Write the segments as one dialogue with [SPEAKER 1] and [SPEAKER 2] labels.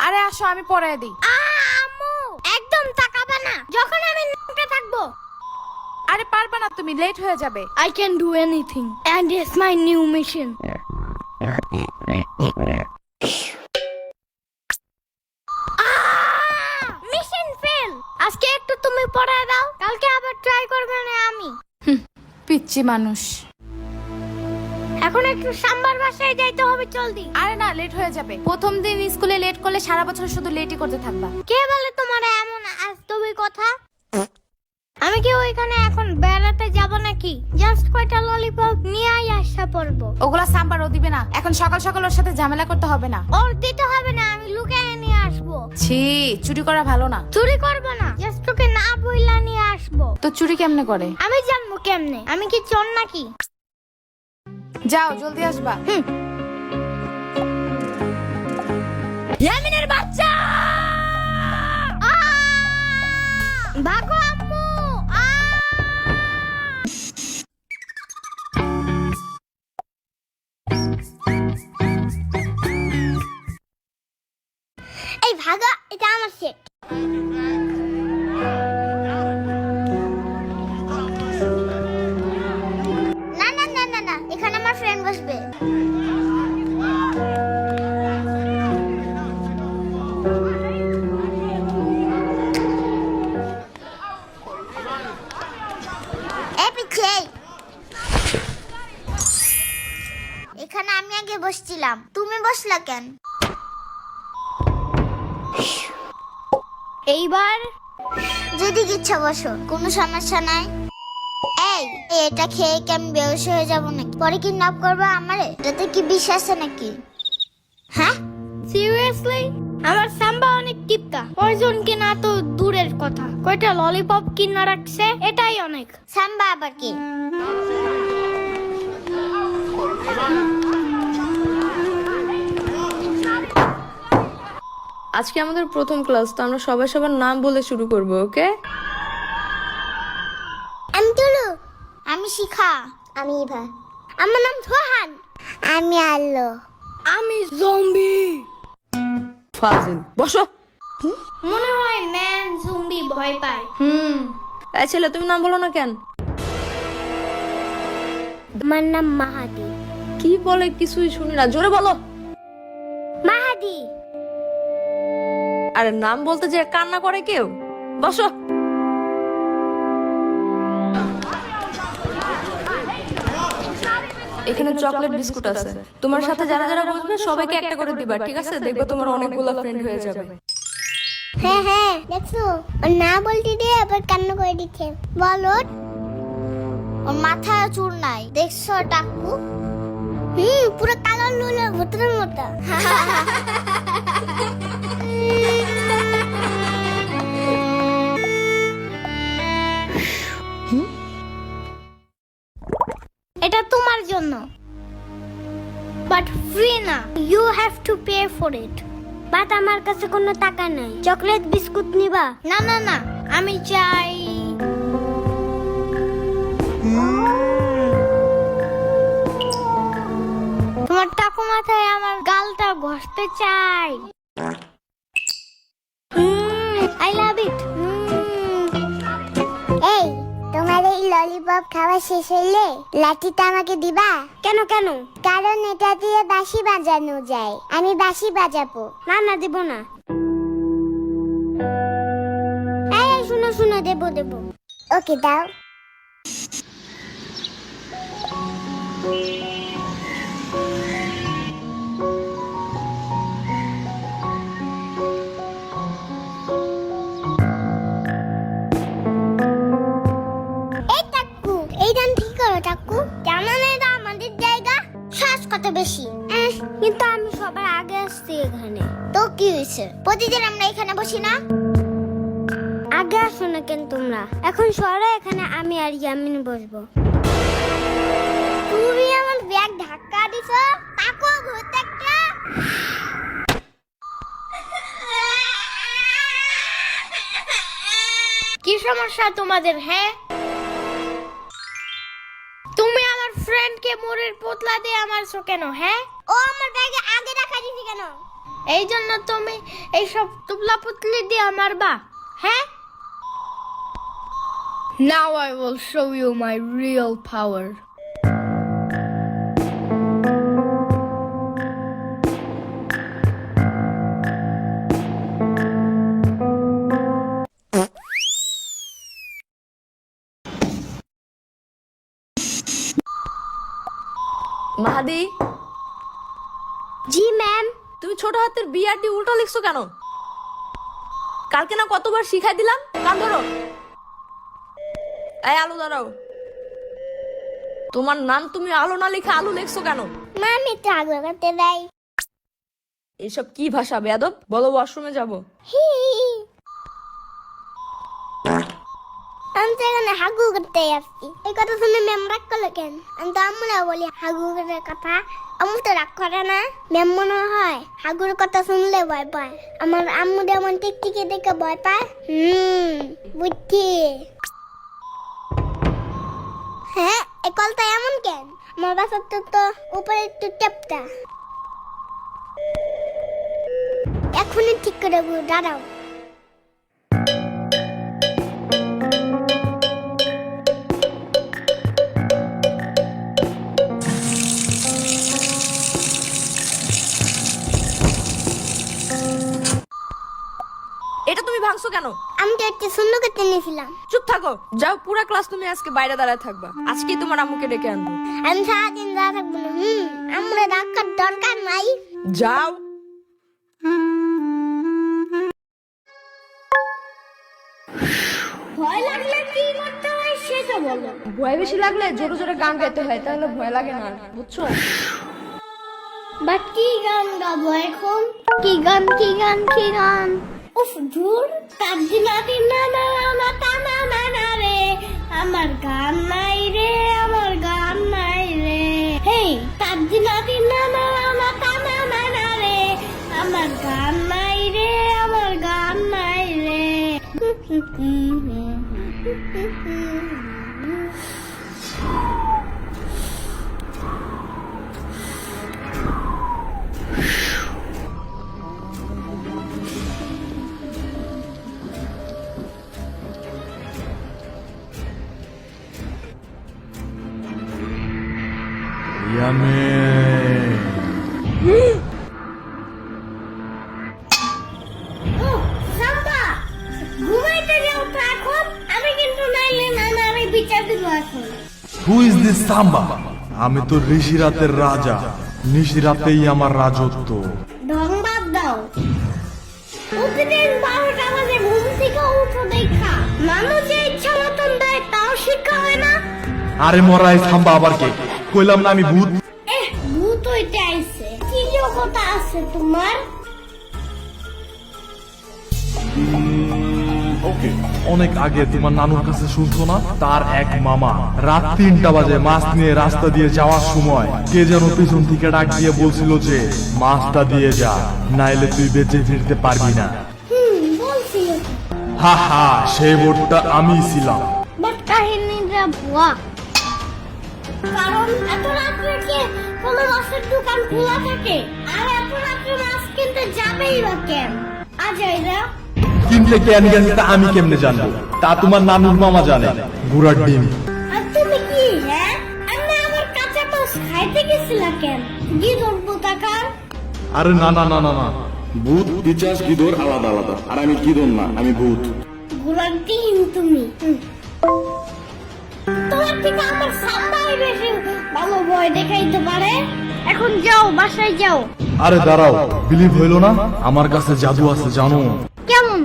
[SPEAKER 1] আরে আসো আমি পড়ায় দিই।
[SPEAKER 2] আম্মু একদম তাকাবে না যখন আমি নামতে থাকবো।
[SPEAKER 1] আরে পারবা না, তুমি লেট হয়ে যাবে।
[SPEAKER 2] I can do anything and it's my new mission. Mission fail. আজকে একটু তুমি পড়ায় দাও, কালকে আবার ট্রাই করবে না আমি।
[SPEAKER 1] পিচ্চি মানুষ।
[SPEAKER 2] এখন একটু সাম্বার বাসায় যাইতে হবে, জলদি।
[SPEAKER 1] আরে না, লেট হয়ে যাবে। প্রথম দিন স্কুলে লেট করলে সারা বছর শুধু লেটই করতে থাকবা।
[SPEAKER 2] কে বলে তোমার এমন আজতবি কথা? আমি কি ওইখানে এখন বেড়াতে যাব নাকি? জাস্ট কয়টা ললিপপ নিয়ে আসা পড়বো।
[SPEAKER 1] ওগুলা সাম্বার ও দিবে না। এখন সকাল সকাল ওর সাথে ঝামেলা করতে হবে না।
[SPEAKER 2] ওর দিতে হবে না, আমি লুকিয়ে নিয়ে আসবো।
[SPEAKER 1] ছি, চুরি করা ভালো না।
[SPEAKER 2] চুরি করবো না, জাস্ট ওকে না বইলা নিয়ে আসবো।
[SPEAKER 1] তো চুরি কেমনে করে?
[SPEAKER 2] আমি জানবো কেমনে? আমি কি চোর নাকি?
[SPEAKER 1] যাও, জলদি আসবা।
[SPEAKER 2] ইয়ামিনের বাচ্চা, ভাগো আম্মু। এই ভাগা, এটা আমার সেট। না না না না না, এখানে আমার ফ্রেন্ড বসবে। এখানে আমি আগে বসছিলাম, তুমি বসলা কেন? এইবার যদি ইচ্ছা বসো, কোনো সমস্যা নাই। এই এটা খেয়ে কি আমি বেহুশ হয়ে যাব নাকি? পরে কিডন্যাপ করবে আমারে? এটাতে কি বিষ আছে নাকি? হ্যাঁ সিরিয়াসলি? আমার সাম্বা অনেক টিপকা, পয়জন কিনা তো দূরের কথা, কয়টা ললিপপ কিনা রাখছে, এটাই অনেক। সাম্বা আবার কি?
[SPEAKER 3] আজকে আমাদের প্রথম ক্লাস, তো আমরা সবাই সবার নাম বলে শুরু করব, ওকে?
[SPEAKER 2] আমি তুলু। আমি শিখা। আমি ইভা। আমার নাম সোহান। আমি আলো। আমি জম্বি।
[SPEAKER 3] ফাজিল, বসো।
[SPEAKER 2] মনে হয় ম্যান জম্বি ভয় পায়।
[SPEAKER 3] এই ছেলে, তুমি নাম বলো না কেন?
[SPEAKER 2] আমার নাম মাহাদি।
[SPEAKER 3] কি বলে কিছুই শুনি না, জোরে বলো।
[SPEAKER 2] মাহাদি।
[SPEAKER 3] আরে নাম বলতে যে কান্না করে কেউ। বসো। এখানে চকলেট বিস্কুট আছে, তোমার সাথে যারা যারা বসবে সবাইকে একটা করে দিবা, ঠিক আছে? দেখবে তোমার অনেকগুলো ফ্রেন্ড হয়ে যাবে।
[SPEAKER 2] হ্যাঁ হ্যাঁ, দেখছো ওর না বলতে দিয়ে আবার কান্না করে দিচ্ছে। বলো।
[SPEAKER 4] ওর মাথায় চুল নাই, দেখছো টাকু?
[SPEAKER 2] পুরো কালো লুলো ভূতের মতো। এটা তোমার জন্য, বাট ফ্রি না, you have to pay for it. But আমার কাছে কোনো টাকা নাই। চকলেট বিস্কুট নিবা? না না না, আমি চাই তোমার টাকু মাথায় আমার গালটা ঘষতে চাই। আই লাভ ইট।
[SPEAKER 4] এই তোমার এই ললিপপ খাওয়া শেষ হইলে লাঠিটা আমাকে দিবা?
[SPEAKER 2] কেন কেন?
[SPEAKER 4] কারণ এটা দিয়ে বাঁশি বাজানো যায়, আমি বাঁশি বাজাবো।
[SPEAKER 2] না না, দেব না। এই শুনো শুনো, দেব দেব।
[SPEAKER 4] ওকে দাও।
[SPEAKER 2] এই টাকু, এই গান ঠিক করো টাকু। কেমন এটা আমাদের জায়গা?
[SPEAKER 4] শ্বাস কত বেশি।
[SPEAKER 2] কিন্তু আমি সবার আগে আসছি এখানে।
[SPEAKER 4] তো কি হয়েছে? প্রতিদিন আমরা এখানে বসি না?
[SPEAKER 2] আগে আসো না কেন তোমরা? এখন সরা, এখানে আমি আর ইয়ামিন বসবো। তুমি আমার ব্যাগ ধাক্কা দিছো।
[SPEAKER 4] টাকু ভূত একটা।
[SPEAKER 2] কি সমস্যা তোমাদের? হ্যাঁ, তুমি আমার ফ্রেন্ডকে মোড়ের পোতলা দিয়ে আমারছো কেন? হ্যাঁ,
[SPEAKER 4] ও আমার ব্যাগে আগে রাখা দিছি কেন?
[SPEAKER 2] এই জন্য তুমি এইসব তুবলা পুতলি দিয়ে মারবা, হ্যাঁ?
[SPEAKER 5] Now I will show you my real power.
[SPEAKER 3] Mahadi,
[SPEAKER 2] জি ম্যাম।
[SPEAKER 3] তুমি ছোট হাতের বিআরটি উল্টো লিখছো কেন? কালকে না কতবার শিখাই দিলাম? কান ধরো। এই আলু দাঁড়াও। তোমার নাম তুমি আলো না লিখে আলু লিখছো কেন?
[SPEAKER 4] মামি তো আগে করতে দেয়।
[SPEAKER 3] এসব কি ভাষা বেয়াদব? বলো ওয়াশরুমে যাব।
[SPEAKER 4] হি আমি তো এখানে হাগু করতে আসছি। এই কথা শুনে ম্যাম রাগ করলো কেন? আমি তো আম্মুরা বলি হাগু করার কথা, আম্মু তো রাগ করে না। ম্যাম মনে হয় হাগুর কথা শুনলে ভয় পায়। আমার আম্মু যেমন টিকটিকি দেখে ভয় পায়, বুদ্ধি। হ্যাঁ, এই কলটা এমন কেন? আমার বাসার তো উপরে একটু টেপটা। এখনই ঠিক করে দেবো, দাঁড়াও।
[SPEAKER 3] এটা তুমি ভাঙছো কেন?
[SPEAKER 4] আমি তো একটু সুন্দর করতে নিয়েছিলাম।
[SPEAKER 3] চুপ থাকো। যাও, পুরা ক্লাস তুমি আজকে বাইরে দাঁড়ায় থাকবা। আজকেই তোমার আম্মুকে ডেকে আনবো।
[SPEAKER 4] আমি সারাদিন দাঁড়া থাকবো না। আমরা রাখার দরকার নাই।
[SPEAKER 3] যাও।
[SPEAKER 2] ভয় লাগলে কি করতে হয় সেটা বলো।
[SPEAKER 3] ভয় বেশি লাগলে জোরে জোরে গান গাইতে হয়, তাহলে ভয় লাগে না, বুঝছো?
[SPEAKER 2] বা কি গান গাবো এখন? কি গান? উফ ধুর, কাজিনা দিনা না না টানা না না রে, আমার গান নাই রে, আমার গান নাই রে। হেই, কাজিনা দিনা না না টানা না না রে, আমার গান নাই রে, আমার গান নাই রে। সাম্বা, ঘুমাইতে যাও তো এখন। আমি কিন্তু নাইলে নানারে বিচার দিব এখন।
[SPEAKER 6] হু ইজ দিস সাম্বা? আমি তো ঋষিরাতের রাজা, নিশিরাতেই আমার রাজত্ব।
[SPEAKER 2] ঢং বাদ দাও। প্রতিদিন 12টা বাজে ঘুম থেকে উঠো দেখা মানুষ যে ইচ্ছা মতন দেয় তাও শিক্ষা হয় না।
[SPEAKER 6] আরে মরাই সাম্বা আবার কে? কইলাম না আমি ভূত।
[SPEAKER 2] ভূত হইতে আইছে, কি যোগ্যতা আছে তোমার?
[SPEAKER 6] ওকে, অনেক আগে তোমার নানুর কাছে শুনছো না, তার এক মামা রাত 3টা বাজে মাছ নিয়ে রাস্তা দিয়ে যাওয়ার সময় কে যেন পিছন থেকে ডাক দিয়ে বলছিল যে মাছটা দিয়ে যা, নাইলে তুই বেঁচে ফিরতে পারবি না।
[SPEAKER 2] বলছিল
[SPEAKER 6] হা হা, সেই বোর্ডটা আমি ছিলাম।
[SPEAKER 2] বাট কাহিনীটা ভুয়া। কারণ এত রাত্রে কি কোনো মাছের দোকান খোলা থাকে? আর এত রাত্রে মাছ কিনতে যাবেই বা কেন? আজাইরা
[SPEAKER 6] কিনতে কেন গেছে তা আমি কেমনে জানবো? তা তোমার নানুর মামা জানে। গুড়ার ডিম।
[SPEAKER 2] আর তুমি কি, হ্যাঁ? আমি আমার কাঁচা মাছ খাইতে গেছিলা কেন? গিদর পোতাকার।
[SPEAKER 6] আরে না না না না না,
[SPEAKER 7] ভূত পিচাস গিদর আলাদা আলাদা, আর আমি গিদর না, আমি ভূত।
[SPEAKER 2] ঘোড়ার ডিম তুমি। তোমার থেকে আমার সাম্বাই বেশি ভালো ভয় দেখাইতে পারে। এখন যাও, বাসায় যাও।
[SPEAKER 6] আরে দাঁড়াও, বিলিভ হইলো না? আমার কাছে জাদু আছে জানো?
[SPEAKER 2] কেমন?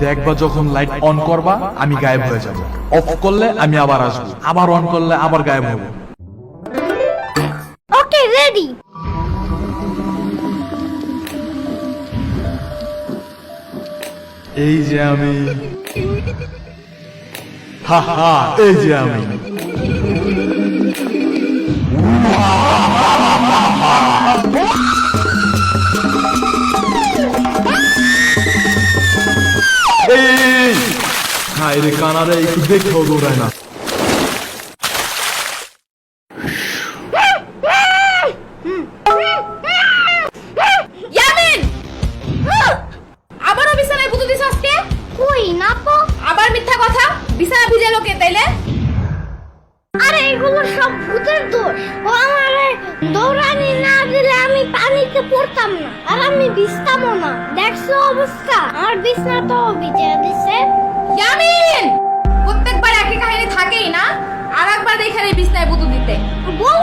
[SPEAKER 6] দেখবা যখন লাইট অন করবা আমি গায়েব হয়ে যাব, অফ করলে আমি আবার আসবো, আবার অন করলে আবার গায়েব হব।
[SPEAKER 2] ওকে, রেডি।
[SPEAKER 6] এই যে আমি, হা হা, এই যে আমি। এই হায় রে কানারে, একটু দেখেও দৌড়ায় না।
[SPEAKER 3] ইয়ামিন,
[SPEAKER 1] কে তাইলে?
[SPEAKER 4] আরে এগুলো সব ভূতের দোষ। ও আমারে দৌড়ানি না দিলে আমি পানিতে পড়তাম না, আর আমি ভিজতামও না। দেখছো অবস্থা, আমার বিছনা তো ভিজে দিছে।
[SPEAKER 1] ইয়ামিন, প্রত্যেকবার একই কাহিনী থাকেই না, আর একবার দেখে বিছনায় পুতুল দিতে।
[SPEAKER 4] বউ